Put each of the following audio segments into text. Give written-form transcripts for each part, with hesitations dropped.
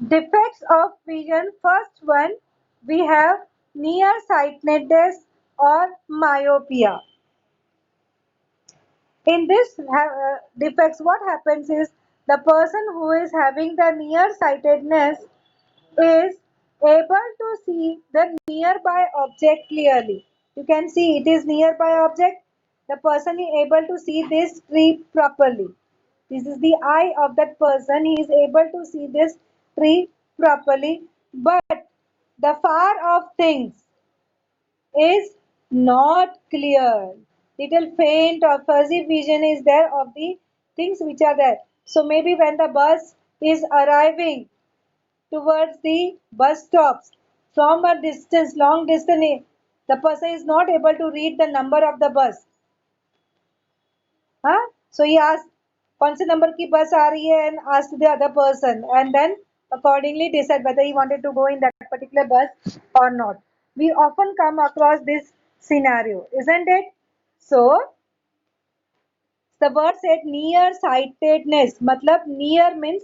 Defects of vision. First one, we have nearsightedness or myopia. In this defects, what happens is the person who is having the nearsightedness is able to see the nearby object clearly. You can see it is nearby object. The person is able to see this tree properly. This is the eye of that person. He is able to see this tree properly. But the far off things is not clear. Little faint or fuzzy vision is there of the things which are there. So maybe when the bus is arriving towards the bus stops from a distance, long distance, the person is not able to read the number of the bus. Huh? So he asked कौन से number की bus आ रही है and asked the other person and then accordingly decide whether he wanted to go in that particular bus or not. We often come across this scenario, isn't it? So the word said near sightedness, matlab near means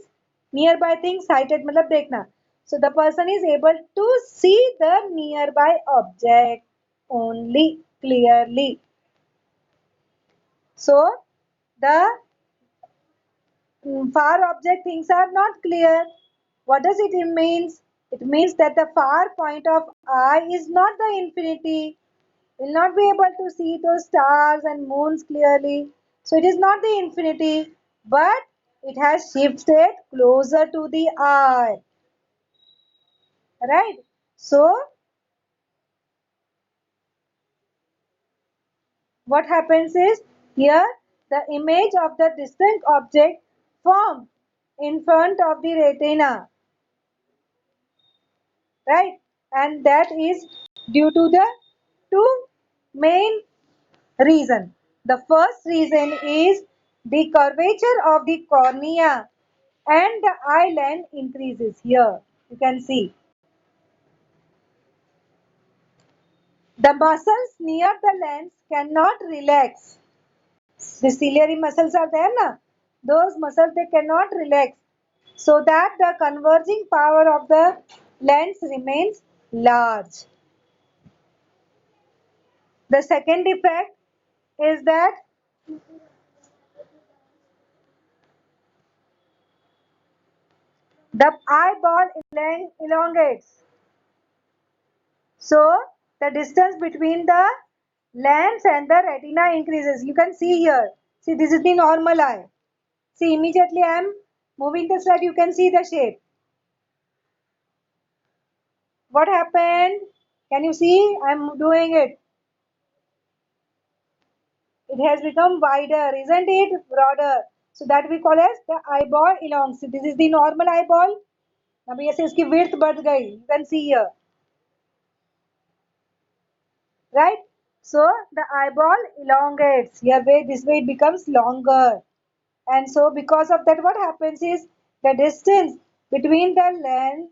nearby thing, sighted matlab देखना. So the person is able to see the nearby object only clearly. So the far object things are not clear. What does it means? It means that the far point of eye is not the infinity. Will not be able to see those stars and moons clearly. So it is not the infinity, but it has shifted closer to the eye. Right? So what happens is here the image of the distant object formed in front of the retina. Right? And that is due to the two main reasons. The first reason is the curvature of the cornea and the eye length increases here. You can see the muscles near the lens cannot relax. The ciliary muscles are there, na? Those muscles they cannot relax, so that the converging power of the lens remains large. The second defect is that the eyeball elongates. So the distance between the lens and the retina increases. You can see here. See, this is the normal eye. See, immediately I am moving the slide. You can see the shape. What happened? Can you see? I am doing it. It has become wider, isn't it? Broader. So that we call as the eyeball elongates. So this is the normal eyeball. अभी ऐसे इसकी width बढ़ गई. You can see here. Right? So the eyeball elongates. Here way this way it becomes longer. And so because of that what happens is the distance between the lens,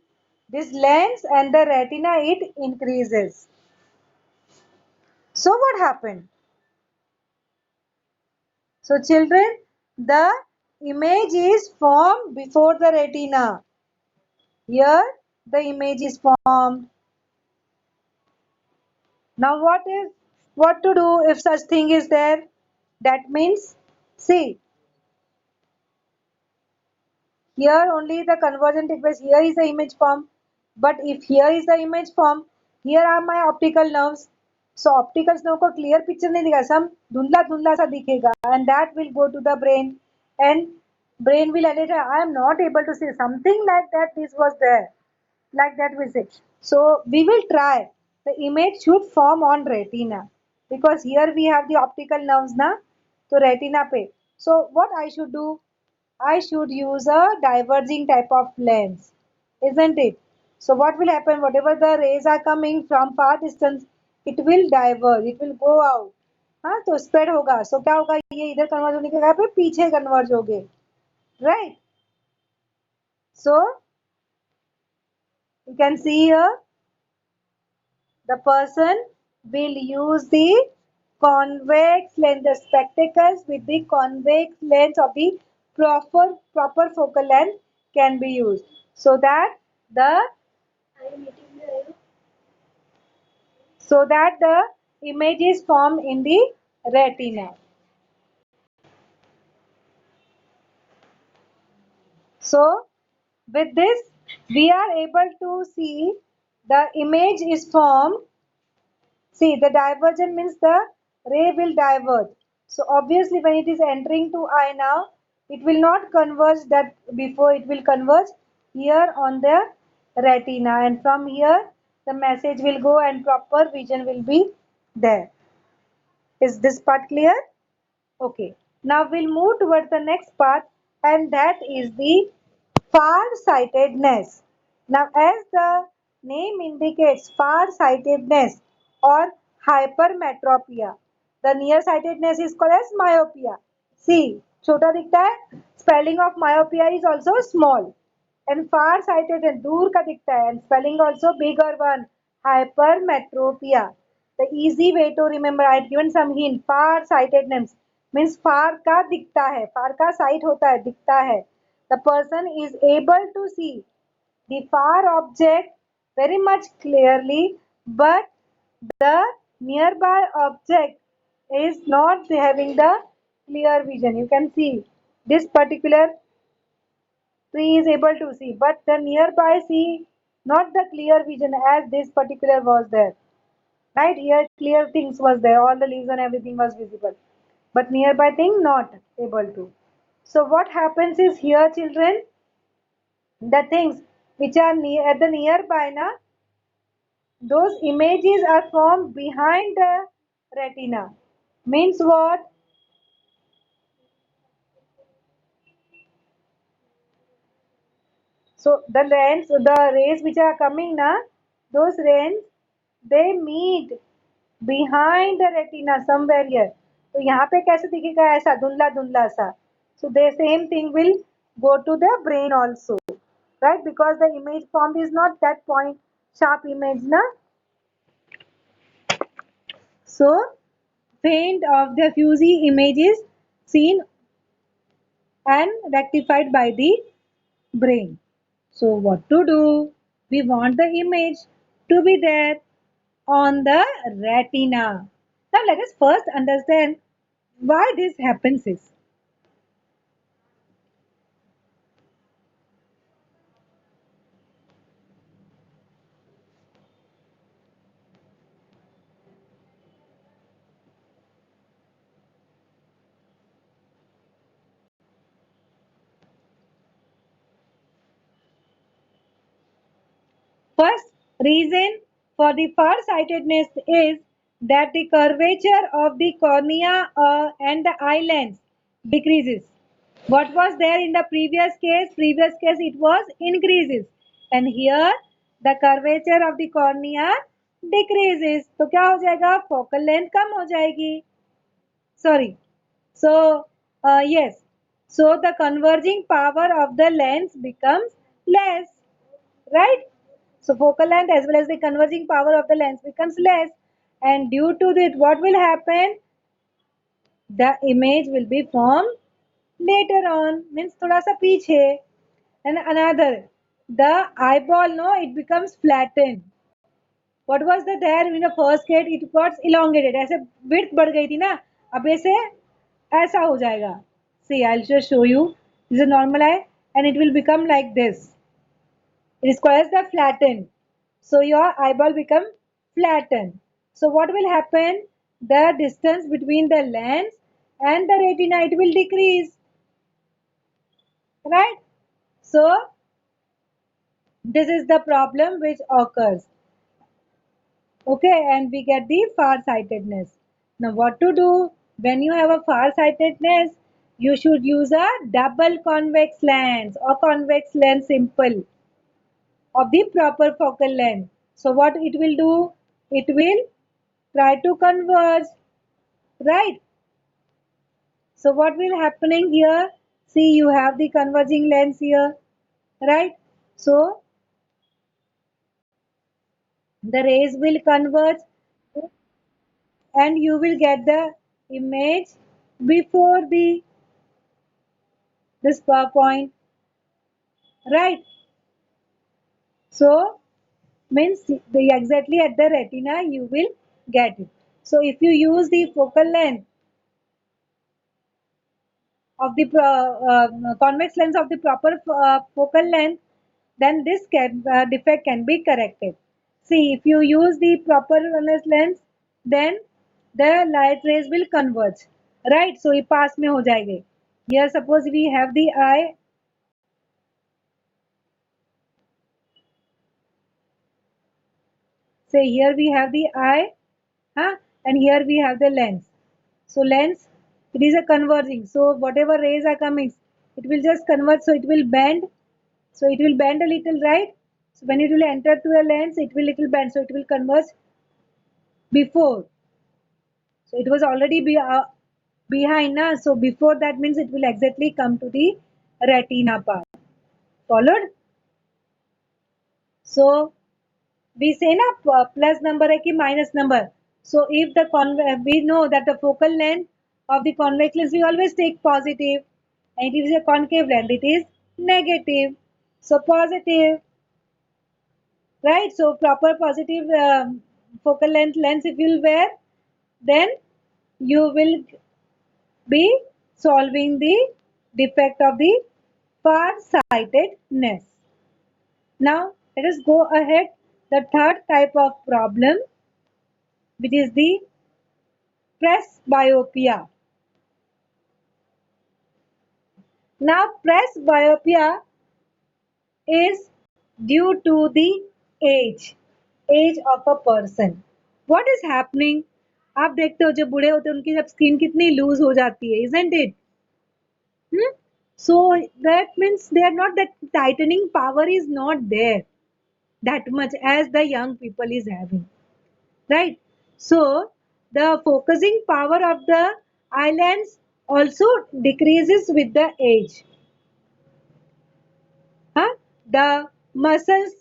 this lens and the retina it increases. So what happened? So children, the image is formed before the retina. Here the image is formed. Now what to do if such thing is there? That means see here only the conversion takes place. Here is the image form. But if here is the image form, here are my optical nerves. So optical nerve को clear picture नहीं दिखा, some धुंधला धुंधला सा दिखेगा, and that will go to the brain, and brain will alert. I am not able to see something like that. This was there, like that we say. So we will try. The image should form on retina because here we have the optical nerves na, to retina pe. So what I should do? I should use a diverging type of lens, isn't it? So what will happen? Whatever the rays are coming from far distance, it will diverge, it will go out. हाँ तो spread होगा. So क्या होगा? ये इधर converge होने के जगह पे पीछे converge होगे, right? So you can see here the person will use the convex lens, the spectacles with the convex lens of the proper focal length can be used. so that the image is formed in the retina. So with this we are able to see the image is formed. See, the divergent means the ray will diverge. So obviously when it is entering to eye now, it will not converge that before, it will converge here on the retina, and from here the message will go and proper vision will be there. Is this part clear? Okay. Now we'll move towards the next part, and that is the far-sightedness. Now as the name indicates, far-sightedness or hypermetropia. The near-sightedness is called as myopia. See, छोटा दिखता है. Spelling of myopia is also small. And far-sighted and दूर का दिखता है. And spelling also bigger one. Hypermetropia. The easy way to remember, I had given some hint. Far-sightedness means far का दिखता है. Far का sight होता है, दिखता है. The person is able to see the far object very much clearly, but the nearby object is not having the clear vision. You can see this particular tree is able to see, but the nearby see not the clear vision as this particular was there. Right here, clear things was there, all the leaves and everything was visible, but nearby thing not able to. So what happens is here, children, the things which are near at the nearby na, those images are formed behind the retina. Means what? So the lens, the rays which are coming na, those rays they meet behind the retina somewhere here. तो यहाँ पे कैसे दिखेगा, ऐसा धुंधला धुंधला सा. So the same thing will go to the brain also, right? Because the image formed is not that point sharp image na. So faint of the fuzzy image is seen and rectified by the brain. So what to do? We want the image to be there on the retina. Now let us first understand why this happens is. First reason for the far-sightedness is that the curvature of the cornea and the eye lens decreases. What was there in the previous case? Previous case it was increases, and here the curvature of the cornea decreases. तो क्या हो जाएगा? Focal length कम हो जाएगी. Sorry. So yes. So the converging power of the lens becomes less, right? So focal length as well as the converging power of the lens becomes less, and due to that what will happen? The image will be formed later on, means thoda sa पीछे. And another, the eyeball, no, it becomes flattened. What was the there in the first case? It got elongated. ऐसे width बढ़ गई थी ना, अब ऐसे ऐसा हो जाएगा. See, I'll just show you. This is a normal eye, and it will become like this. It is called as the flattened. So your eyeball become flattened. So what will happen? The distance between the lens and the retina, it will decrease, right? So this is the problem which occurs. Okay, and we get the far-sightedness. Now what to do? When you have a far-sightedness, you should use a double convex lens or convex lens simple of the proper focal length. So what it will do? It will try to converge, right? So what will happening here? See, you have the converging lens here, right? So the rays will converge and you will get the image before the point, right? So means exactly at the retina you will get it. So if you use the focal length of the convex lens of the proper focal length, then this defect can be corrected. See, if you use the proper convex lens, then the light rays will converge, right? So ये पास में हो जाएंगे. Here suppose we have the eye. Say here we have the eye, huh? And here we have the lens. So lens, it is a converging. So whatever rays are coming, it will just converge. So it will bend. So it will bend a little, right? So when it will enter to a lens, it will little bend. So it will converge before. So it was already behind, na? So before that means it will exactly come to the retina part. Followed? So we say na plus number hai ki minus number. So if the we know that the focal length of the convex lens we always take positive, and if it is a concave lens it is negative. So positive, right? So proper positive focal length lens if you will wear, then you will be solving the defect of the far-sightedness. Now let us go ahead. The third type of problem, which is the presbyopia. Now presbyopia is due to the age of a person. What is happening? आप देखते हो जब बूढ़े होते हैं उनकी जब skin कितनी लूज हो जाती है, isn't it? So that means they are not, that tightening power is not there that much as the young people is having, right? So the focusing power of the eyelids also decreases with the age. Huh? The muscles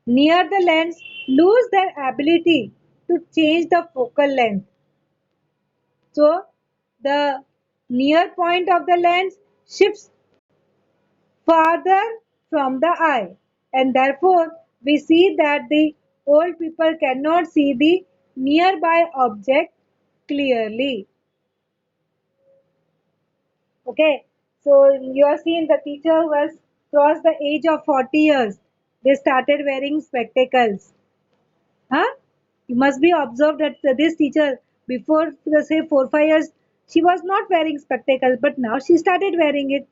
near the lens lose their ability to change the focal length. So the near point of the lens shifts farther from the eye, and therefore we see that the old people cannot see the nearby object clearly. Okay, so you are seeing the teacher who has crossed the age of 40 years, they started wearing spectacles. Huh? You must be observed that this teacher before say 4 5 years she was not wearing spectacles, but now she started wearing it.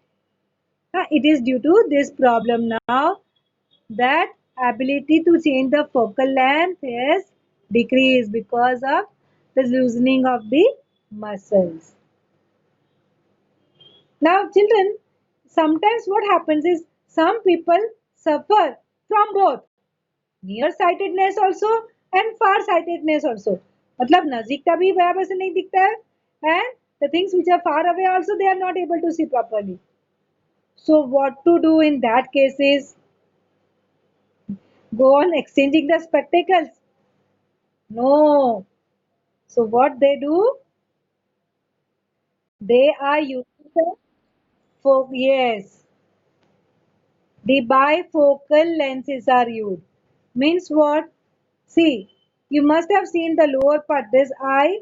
It is due to this problem now that ability to change the focal length is decreased because of the loosening of the muscles. Now children, sometimes what happens is some people suffer from both near sightedness also and far sightedness also. मतलब नजदीकता भी बराबर से नहीं दिखता है, and the things which are far away also they are not able to see properly. So what to do in that case is go on exchanging the spectacles. No. So what they do? They are using the yes. The bifocal lenses are used. Means what? See, you must have seen the lower part. This eye,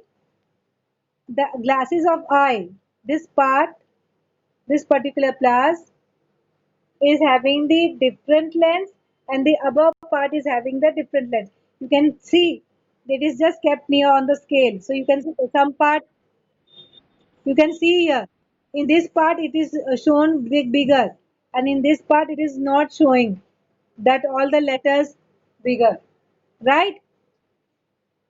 the glasses of eye. This part, this particular glass is having the different lens, and the above part is having the different lens. You can see it is just kept near on the scale. So you can see some part. You can see here, in this part it is shown bigger, and in this part it is not showing that all the letters bigger, right?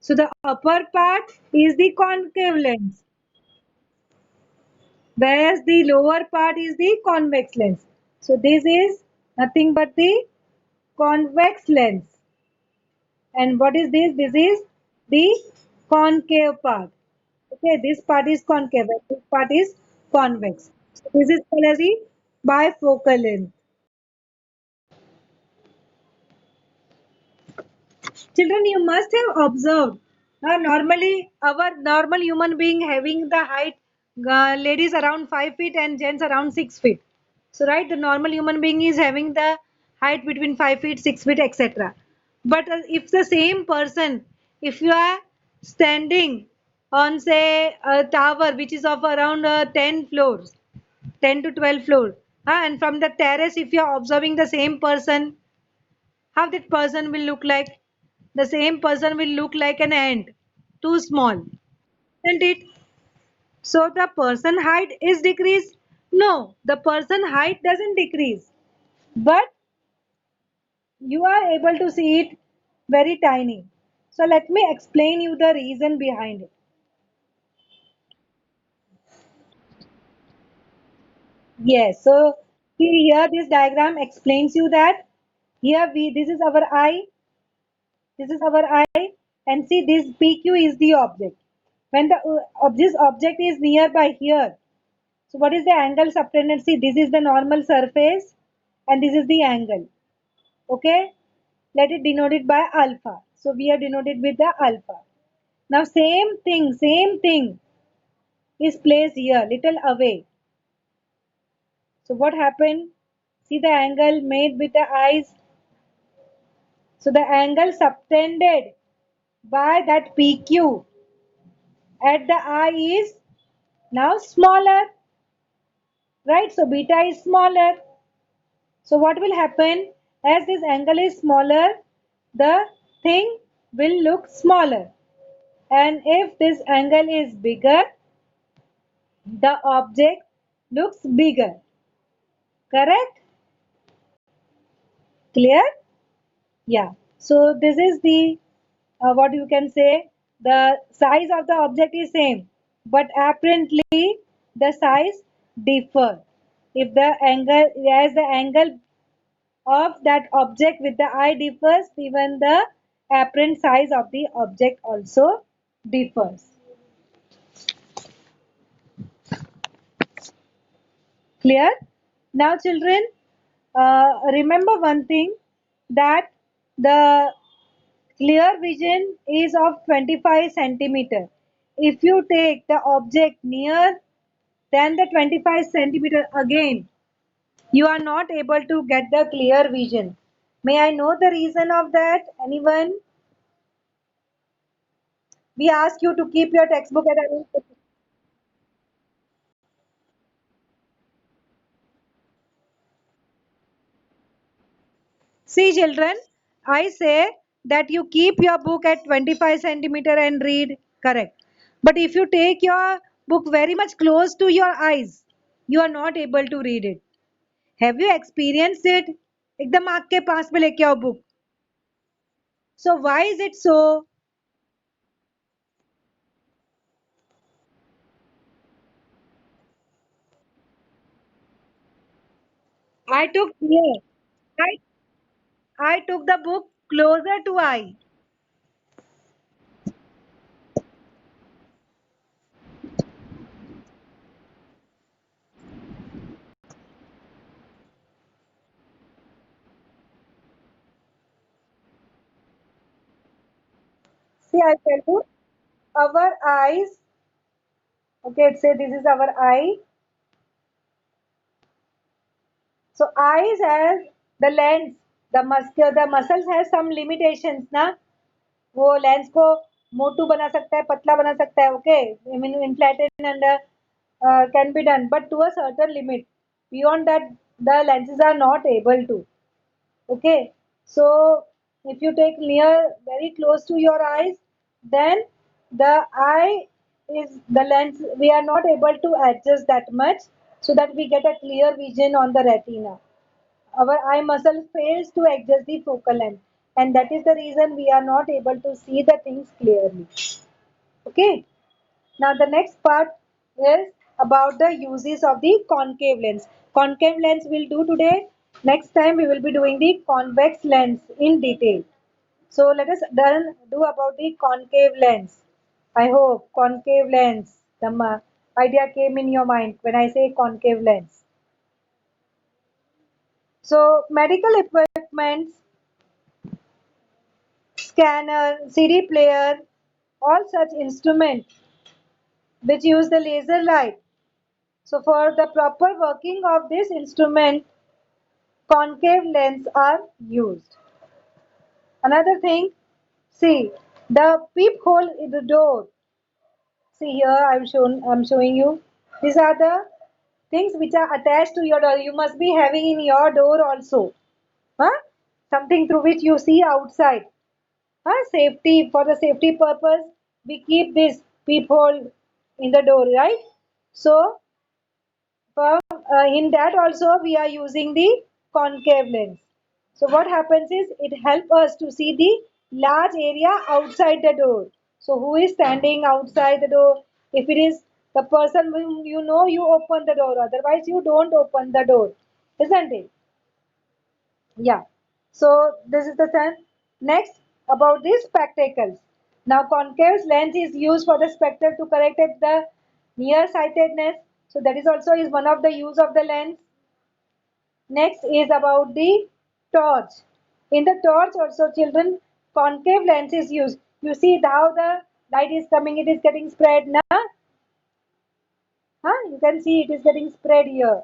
So the upper part is the concave lens, whereas the lower part is the convex lens. So this is nothing but the convex lens. And what is this? This is the concave part. Okay, this part is concave and this part is convex. So this is called as the bifocal lens. Children, you must have observed. Normally, our normal human being having the height, ladies around 5 feet and gents around 6 feet. So, right, the normal human being is having the height between 5 feet, 6 feet, etc. But if the same person, if you are standing on say a tower which is of around 10 floors, 10 to 12 floors, and from the terrace if you are observing the same person, how that person will look like? The same person will look like an ant, too small, isn't it? So the person height is decreased? No, the person height doesn't decrease, but you are able to see it very tiny. So let me explain you the reason behind it. Yes, so see here this diagram explains you that here we this is our eye, this is our eye, and see this PQ is the object. When the this object is nearby here, so what is the angle subtended? See, this is the normal surface and this is the angle. Okay, let it denoted by alpha. So we are denoted with the alpha. Now same thing is placed here, little away. So what happened? See the angle made with the eyes. So the angle subtended by that PQ at the eye is now smaller, right? So beta is smaller. So what will happen? As this angle is smaller, the thing will look smaller. And if this angle is bigger, the object looks bigger. Correct? Clear? Yeah. So this is the what you can say, the size of the object is same, but apparently the size differ. If the angle, as the angle of that object with the eye differs, even the apparent size of the object also differs. Clear? Now children, remember one thing, that the clear vision is of 25 centimeter. If you take the object near than the 25 centimeter again, you are not able to get the clear vision. May I know the reason of that? Anyone? We ask you to keep your textbook at around. See children, I say that you keep your book at 25 centimeter and read, correct. But if you take your book very much close to your eyes, you are not able to read it. Have you experienced it? एकदम आँख के पास में लेके आओ book. So why is it so? I took here. I, I took the book closer to eye. See, I tell you, our eyes. Okay, say this is our eye. So eyes has the lens, the muscles has some limitations ना. वो lens को मोटू बना सकता है, पतला बना सकता है. Okay, I mean inflated and can be done, but to a certain limit. Beyond that, the lenses are not able to. Okay, so if you take near very close to your eyes, then the eye is the lens, we are not able to adjust that much so that we get a clear vision on the retina. Our eye muscle fails to adjust the focal length, and that is the reason we are not able to see the things clearly. Okay, now the next part is about the uses of the concave lens. Concave lens we'll do today. Next time we will be doing the convex lens in detail. So let us do about the concave lens. I hope concave lens, the idea came in your mind when I say concave lens. So medical equipments, scanner, CD player, all such instruments which use the laser light. So for the proper working of this instrument, concave lens are used. Another thing, see the peephole in the door. See here, I'm showing you. These are the things which are attached to your door. You must be having in your door also. Huh? Something through which you see outside. Huh? Safety, for the safety purpose, we keep this peephole in the door, right? So, in that also we are using the concave lens. So what happens is it helps us to see the large area outside the door. So who is standing outside the door? If it is the person whom you know, you open the door. Otherwise, you don't open the door, isn't it? Yeah. So this is the thing. Next, about these spectacles. Now concave lens is used for the spectacle to correct the nearsightedness. So that is also is one of the use of the lens. Next is about the torch. In the torch also children, concave lens is used. You see how the light is coming, it is getting spread now. Huh? You can see it is getting spread here.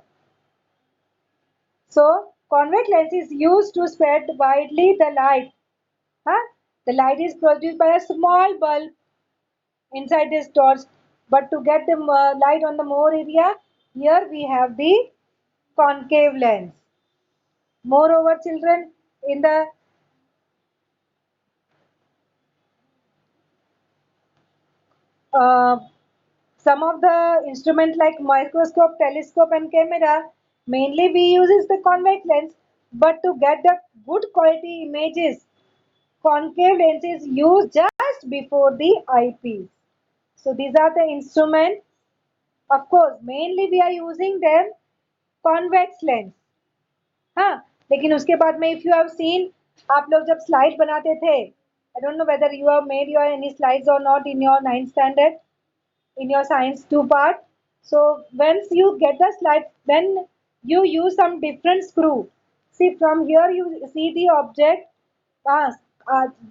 So convex lens is used to spread widely the light. Huh? The light is produced by a small bulb inside this torch. But to get the light on the more area, here we have the concave lens. Moreover, children, in the uh, some of the instruments like microscope, telescope and camera, mainly we use is the convex lens, but to get the good quality images, concave lens is used just before the eyepiece. So these are the instruments. Of course, mainly we are using them convex lens. हाँ, लेकिन उसके बाद में if you have seen, आप लोग जब slide बनाते थे, I don't know whether you have made your any slides or not in your 9th standard, in your science 2 part. So once you get the slide, then you use some different screw. See from here you see the object, uh,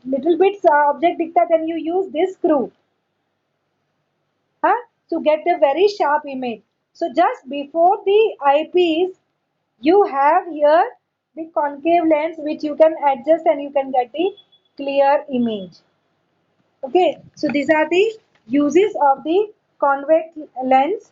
little bit object dikta, then you use this screw, huh, to get a very sharp image. So just before the eyepiece, you have here the concave lens which you can adjust and you can get the clear image. Okay, so these are the uses of the convex lens.